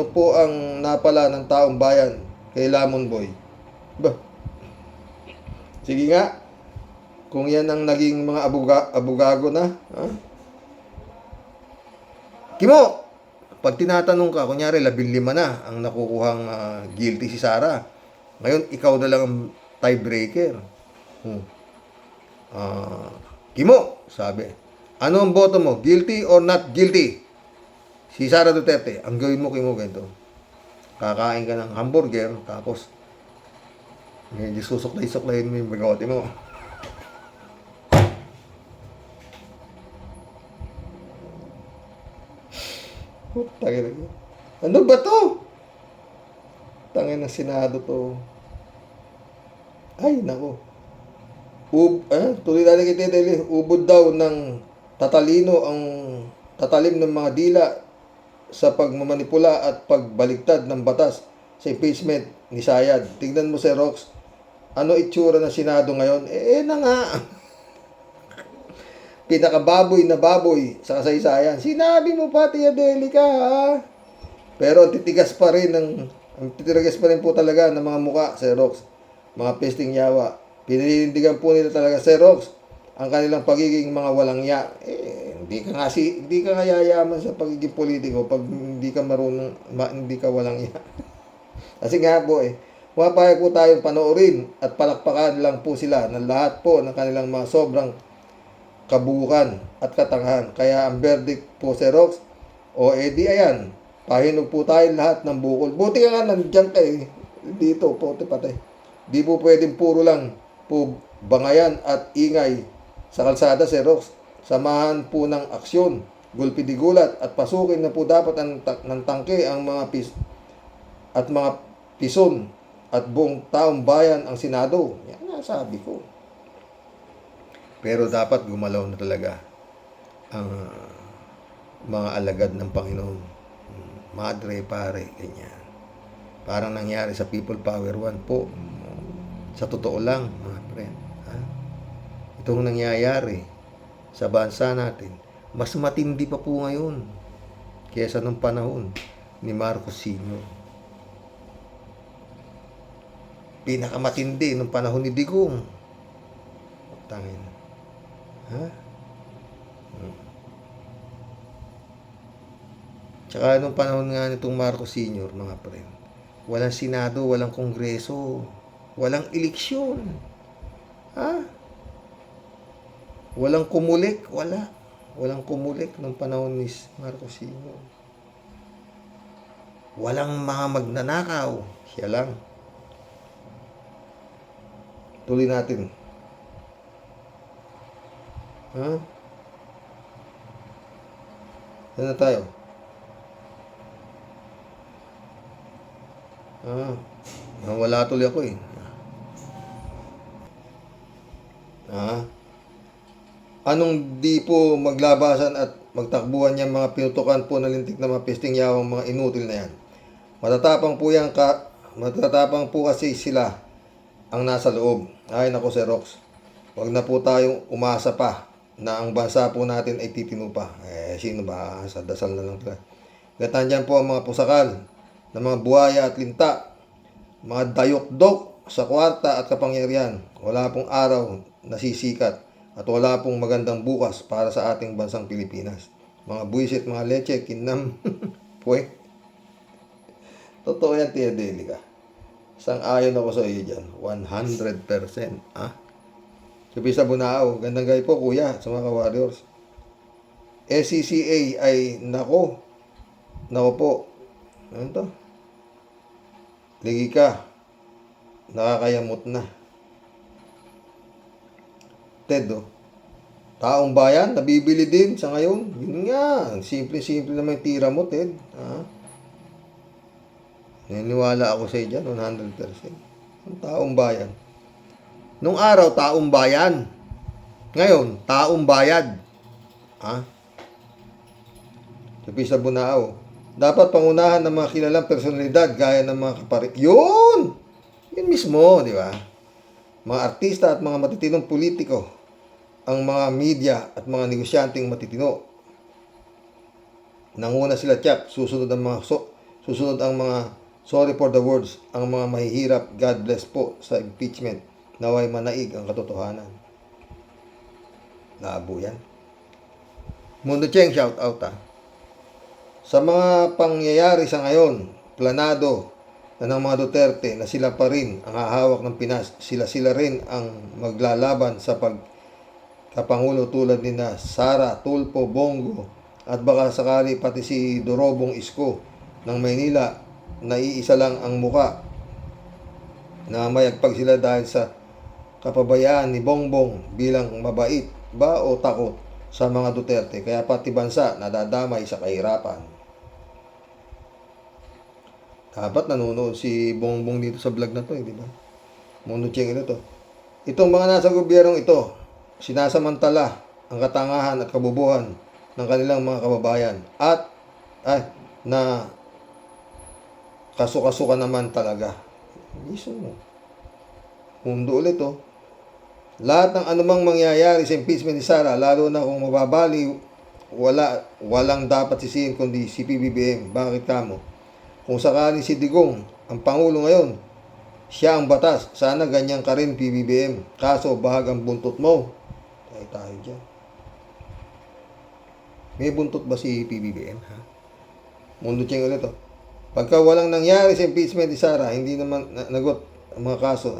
po ang napala ng taong bayan kay Lamon Boy? Sige nga, kung yan ang naging mga abugago na, Kimo, pag tinatanong ka, kunyari 15 na ang nakukuhang guilty si Sara. Ngayon, ikaw na lang ang tiebreaker. Kimo, sabi, ano ang boto mo? Guilty or not guilty? Si Sara Duterte, ang gawin mo, Kimo, ganito. Kakain ka ng hamburger, tapos medyo susuklay-suklayin mo yung bigote mo. Ano ba to? Tangin ng Senado to. Ay, nako. Tuloy na kita dahil ubod daw ng tatalim ng mga dila sa pagmamanipula at pagbaligtad ng batas sa impeachment ni Sayad. Tignan mo, Sir Rox, ano itsura ng Senado ngayon? Na nga. Pinakababoy na baboy sa kasaysayan. Sinabi mo pa, Tia Delica, ha? Pero titigas pa rin po talaga ng mga muka, Sir Rox. Mga pesting yawa. Pininindigan po nila talaga, Sir Rox, ang kanilang pagiging mga walang ya. Hindi ka nga yayaman sa pagiging politiko pag hindi ka marunong, hindi ka walang iya. Kasi nga po pumapayag po tayong panoorin at palakpakan lang po sila ng lahat po ng kanilang mga sobrang kabukan at katangahan. Kaya ang verdict po, Sir Rox, o edi ayan, pahinog po tayo lahat ng bukol. Buti ka nga nandiyan kayo dito, puti patay. Di po pwedeng puro lang po bangayan at ingay sa kalsada, Sir Rox. Samahan po ng aksyon, gulpi di gulat at pasukin na po dapat ng tangke ang mga mga pison at buong taong bayan ang Senado. Yan nga sabi ko. Pero dapat gumalaw na talaga ang mga alagad ng Panginoon. Madre, pare, ganyan. Parang nangyari sa People Power 1 po. Sa totoo lang, mga friend. Itong nangyayari sa bansa natin, mas matindi pa po ngayon kaysa nung panahon ni Marcos Sr. Pinakamatindi nung panahon ni Digong. Tangin. Tsaka nung panahon nga nitong Marcos Sr., mga friend, walang Senado, walang Kongreso, walang eleksyon. Walang kumulik, wala. Walang kumulik nung panahon ni Marcos Sr. Walang mga magnanakaw. Siya lang. Tuloy natin. Saan na tayo? Wala tuloy ako Anong di po maglabasan at magtakbuhan yung mga pinutukan po na lintik na mga pisting yawang mga inutil na yan. Matatapang po kasi sila ang nasa loob. Ay nako, Sir Rox. Huwag na po tayong umasa pa na ang bansa po natin ay titino pa. Sino ba? Sa dasal na lang talaga. Gatan dyan po ang mga pusakal ng mga buhaya at linta. Mga dayok-dok sa kwarta at kapangyarihan. Wala pong araw na sisikat. At wala pong magandang bukas para sa ating bansang Pilipinas. Mga buwisit, mga leche, kinam. Pwe. Totoo yan, Tia Delica. Sang-ayon ako sa iyo dyan. 100%. Sabi sa Bunao, gandang gabi po, kuya, sa mga warriors. SCCA ay, nako po. Ano to? Ligi ka. Nakakayamot na. Ted, taong bayan, nabibili din sa ngayon. Yun nga, simple-simple naman yung tira mo, Ted. Naniniwala ako sa iyo dyan, 100%. Ang taong bayan. Nung araw, taong bayan. Ngayon, taong bayad. Sabi sa Bunao, dapat pangunahan ng mga kilalang personalidad gaya ng mga kaparit. Yun mismo, di ba? Mga artista at mga matitinong politiko, ang mga media at mga negosyanteng matitino. Nanguna sila, tiyak, susunod ang mga sorry for the words, ang mga mahihirap, God bless po sa impeachment, naway manaig ang katotohanan. Labo yan. Mundo Cheng, shout out Sa mga pangyayari sa ngayon, planado na ng mga Duterte na sila pa rin ang hahawak ng Pinas, sila rin ang maglalaban sa pagkapangulo tulad ni na Sara, Tulfo, Bongo at baka sakali pati si Dorobong Isko ng Maynila na iisa lang ang muka na mayagpag sila dahil sa kapabayaan ni Bongbong bilang mabait ba o takot sa mga Duterte, kaya pati bansa nadadamay sa kahirapan. Dapat nanonood si Bongbong dito sa vlog na to, di ba? Mundo Cheng ito. Itong mga nasa gobyernong ito, sinasamantala ang katangahan at kabubuhan ng kanilang mga kababayan at na kasuka-suka naman talaga. Mismo. Mundo ulit Lahat ng anumang mangyayari sa impeachment ni Sara, lalo na kung mababali, walang dapat sisihin kundi si PBBM. Bakit kamo? Kung sakaling si Digong ang Pangulo ngayon, siya ang batas. Sana ganyan ka rin, PBBM. Kaso, bahag ang buntot mo. Tayo dyan. May buntot ba si PBBM? Ha? Mundo Cheng ulit, oh. Pagka walang nangyari sa impeachment ni Sara, hindi naman nagot ang mga kaso.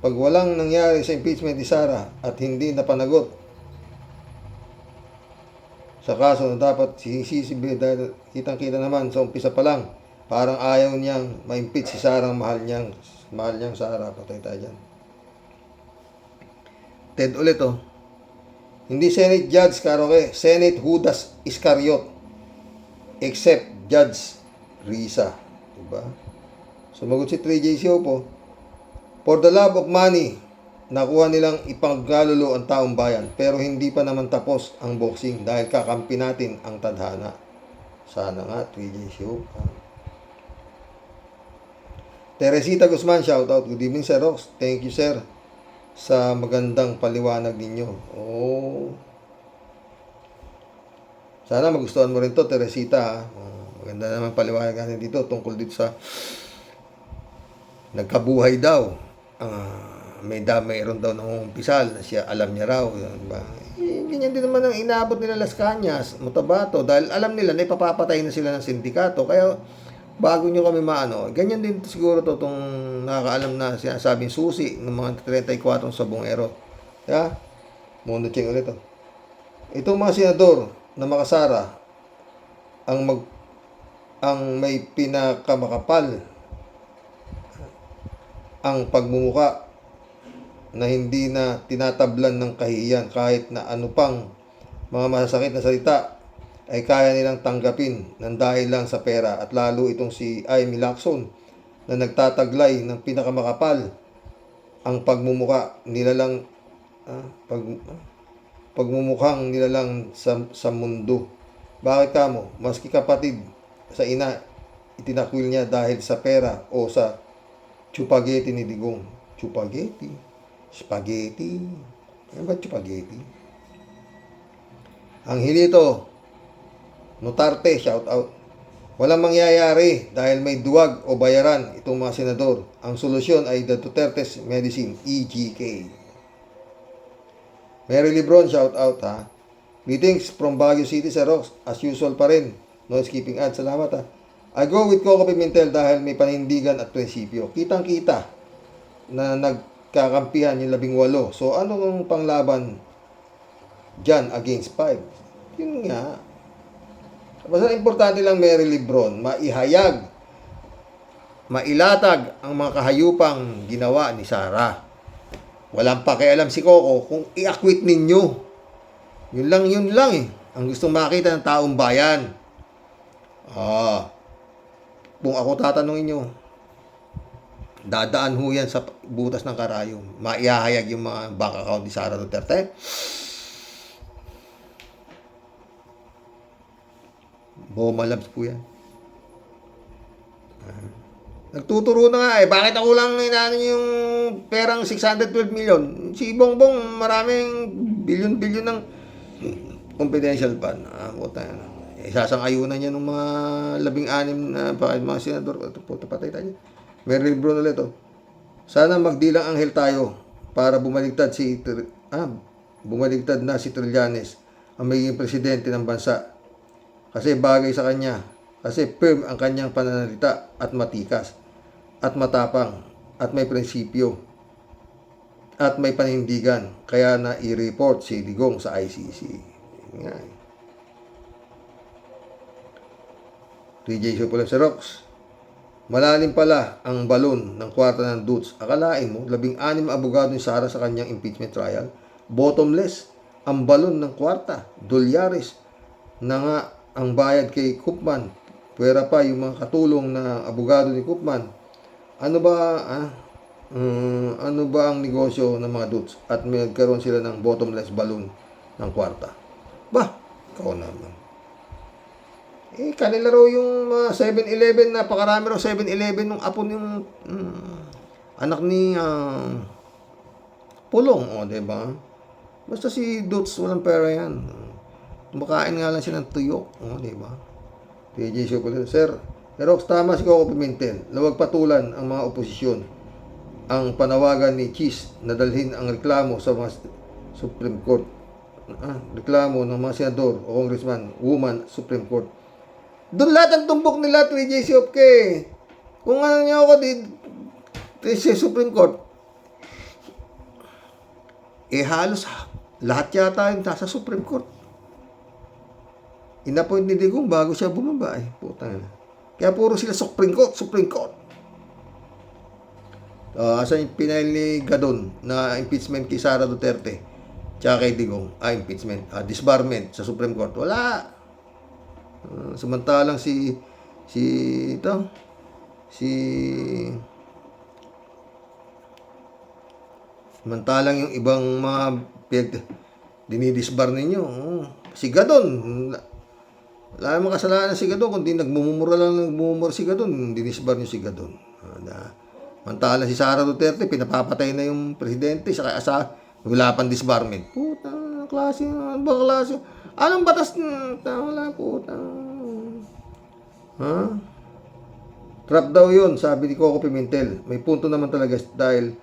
Pag walang nangyari sa impeachment ni Sara at hindi napanagot sa kaso na dapat sinisisi dahil kitang-kita naman sa umpisa pa lang, parang ayaw niyang ma-impeach si Sara, mahal niyang Sara. Patay tayo dyan. Ted ulit, oh. Hindi Senate Judge Caroque, Senate Judas Iscariot, except Judge Risa. Diba? Sumagot si 3JC po, for the love of money, nakuha nilang ipanggalulo ang taong bayan, pero hindi pa naman tapos ang boxing dahil kakampi natin ang tadhana. Sana nga, 3JC. Teresita Guzman, shout out. Good evening, Sir Rox. Thank you, sir, sa magandang paliwanag ninyo. Oh. Sana magustuhan mo rin to, Teresita. Maganda naman paliwanag natin dito tungkol dito sa nagkabuhay daw. Mayroon daw ng umpisal na siya, alam niya raw. Diba? Ganyan din naman ang inabot nila Las Cañas, Motabato, dahil alam nila na ipapapatay na sila ng sindikato. Kaya bago nyo kami maano, ganyan din siguro to itong nakakaalam na sinasabing susi ng mga 34 sabongero. Kaya, Mundo Cheng ulit. Itong mga senador na makasara ang may pinakamakapal ang pagmumuka na hindi na tinatablan ng kahihiyan kahit na ano pang mga masasakit na salita ay kaya nilang tanggapin ng dahil lang sa pera, at lalo itong si Amy Lacson na nagtataglay ng pinakamakapal ang pagmumuka nila lang pagmumukhang nila lang sa mundo. Bakit kamo? Maski kapatid sa ina, itinakwil niya dahil sa pera o sa chupageti ni Digong. Chupageti? Spaghetti? Ano ba chupageti? Ang Hilito, Notarte, shout out. Walang mangyayari dahil may duwag o bayaran itong mga senador. Ang solusyon ay the Duterte's Medicine, EGK. Mary Lebron, shout out, ha. Greetings from Baguio City, Sir Rox. As usual pa rin. No skipping ads. Salamat, ha. I go with Coco Pimentel dahil may panindigan at prinsipyo. Kitang-kita na nagkakampihan yung 18. So, anong panglaban dyan against 5? Yun nga. Basta importante lang, Mary Lebron, maihayag, mailatag ang mga kahayupang ginawa ni Sara. Walang pakialam si Coco kung i-acquit ninyo. Yun lang eh. Ang gustong makita ng taong bayan. Kung ako tatanungin nyo, dadaan ho yan sa butas ng karayom. Maihahayag yung mga bank account ni Sara Duterte. Boma labs po yan. Nagtuturo na nga eh. Bakit ako lang inaano yung perang 612 million? Si Bongbong maraming bilyon-bilyon ng confidential fund. Sasang-ayunan niya ng mga 16 na mga senador. Puta, patay tayo. Mary Lebron ulit, oh. Sana magdilang anghel tayo para bumaligtad na si Trillanes ang magiging presidente ng bansa. Kasi bagay sa kanya. Kasi firm ang kanyang pananalita at matikas at matapang at may prinsipyo at may panindigan. Kaya na i-report si Digong sa ICC. Nga. TJ Supulam sa Rox. Malalim pala ang balon ng kwarta ng Dutz. Akalain mo, 16 abogado ni Sara sa kanyang impeachment trial. Bottomless ang balon ng kwarta. Dolyares na nga ang bayad kay Koopman. Pwera pa yung mga katulong na abogado ni Koopman. Ano ba ang negosyo ng mga Dutz? At may nagkaroon sila ng bottomless balloon ng kwarta. Bah, ikaw naman. Kanila raw yung 7-Eleven, napakarami raw 7-Eleven nung apo yung anak ni Pulong, diba? Basta si Dutz, walang pera yan. Kumakain nga lang siya ng tuyok, diba? TJ Supulam, Sir Rox, tama si Coco Pimentel. Lawag patulan ang mga oposisyon. Ang panawagan ni Cheese na dalhin ang reklamo sa mga Supreme Court reklamo ng mga senador o congressman, woman, Supreme Court. Doon lahat ang tumbok nila, 3J Siopke. Kung ano niyo ako sa Supreme Court, halos lahat yata yung sa Supreme Court. Inapoint ni Digong bago siya bumaba putang ina. Kaya puro sila Supreme Court, Supreme Court. Asan yung pinail ni Gadon na impeachment kay Sara Duterte tsaka kay Digong? Impeachment, disbarment sa Supreme Court. Wala. Samantalang samantalang yung ibang mga dinidisbar ninyo. Si Gadon, wala namang kasalanan si Gadon, kundi nagmumura si Gadon, dinisbar niyo si Gadon. Samantalang si Sara Duterte, pinapapatay na yung presidente, saka wala pang disbarment. Puta, klase, ano ba klase? Anong batas? Wala, puta. Trap daw yun, sabi ni Coco Pimentel. May punto naman talaga dahil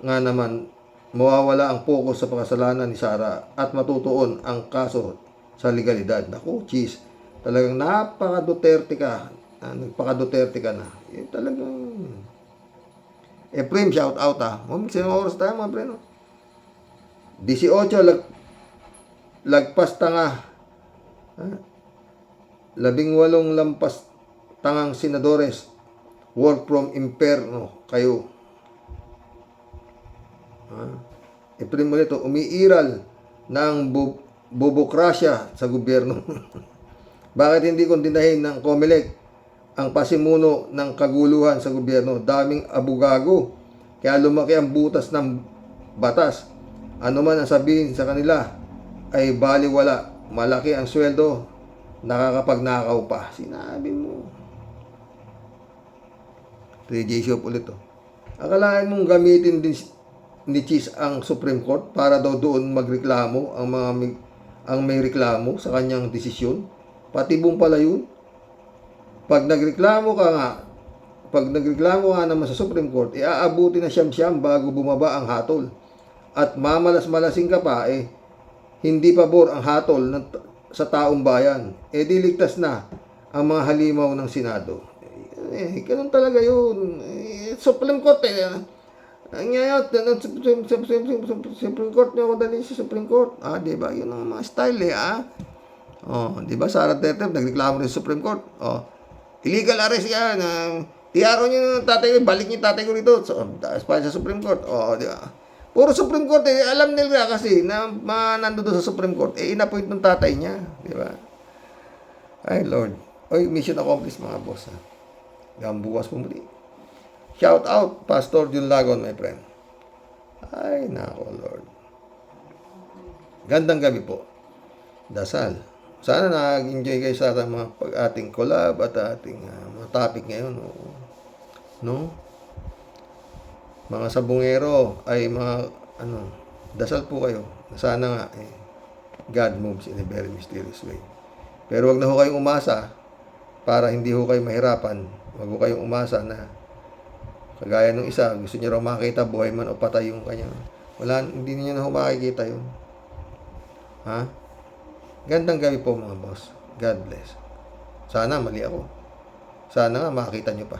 nga naman mawawala ang focus sa pakasalanan ni Sara at matutuon ang kaso sa legalidad. Naku, cheese. Talagang napaka-Duterte ka. Nagpaka-Duterte ka na. Talagang Efrem, shout out Sinong oras tayo mga preno? 18 lagpas tanga. 18 lampas tangang senadores work from imperno kayo. Efrem ulit, umiiral ng bubokrasya sa gobyerno. Bakit hindi kondinahin ng COMELEC ang pasimuno ng kaguluhan sa gobyerno? Daming abugago, kaya lumaki ang butas ng batas. Ano man ang sabihin sa kanila ay baliwala. Malaki ang sweldo, nakakapagnakaw pa. Sinabi mo. 3J Shop ulit Akalain mong gamitin din ni Cheese ang Supreme Court para daw doon magreklamo ang may reklamo sa kanyang desisyon? Patibong pala yun. Pag nagreklamo ka naman sa Supreme Court, aabuti na siyam-siyam bago bumaba ang hatol. At mamalas-malasing ka pa, hindi pabor ang hatol sa taong bayan. Diligtas na ang mga halimaw ng Senado. Ganun talaga yun. Supreme Court ngayon, Supreme Court niyo ako dali sa Supreme Court. Diba? Yun ang mga style diba? Sara Duterte, nagreklamo rin sa Supreme Court. Illegal arrest yan. Tiyaro niyo ng tatay ko, balik niyo tatay ko rito. Sa Supreme Court. Diba? Puro Supreme Court, alam nila kasi na nandun sa Supreme Court, inappoint ng tatay niya. Diba? Ay, Lord. Mission accomplished mga boss. Hanggang bukas po muli. Shout out, Pastor Jun Lagon, my friend. Ay, nako, Lord. Gandang gabi po. Dasal. Sana nag-enjoy kayo sa mga ating collab at ating mga topic ngayon. No? Mga sabungero ay mga dasal po kayo. Sana nga God moves in a very mysterious way. Pero wag na ho kayong umasa para hindi ho kayo mahirapan. Wag ho kayong umasa na kagaya ng isa, gusto niya raw makita buhay man o patay yung kanya. Hindi niya na ho makikita yun. Gandang gabi po mga boss. God bless. Sana mali ako. Sana nga makita nyo pa.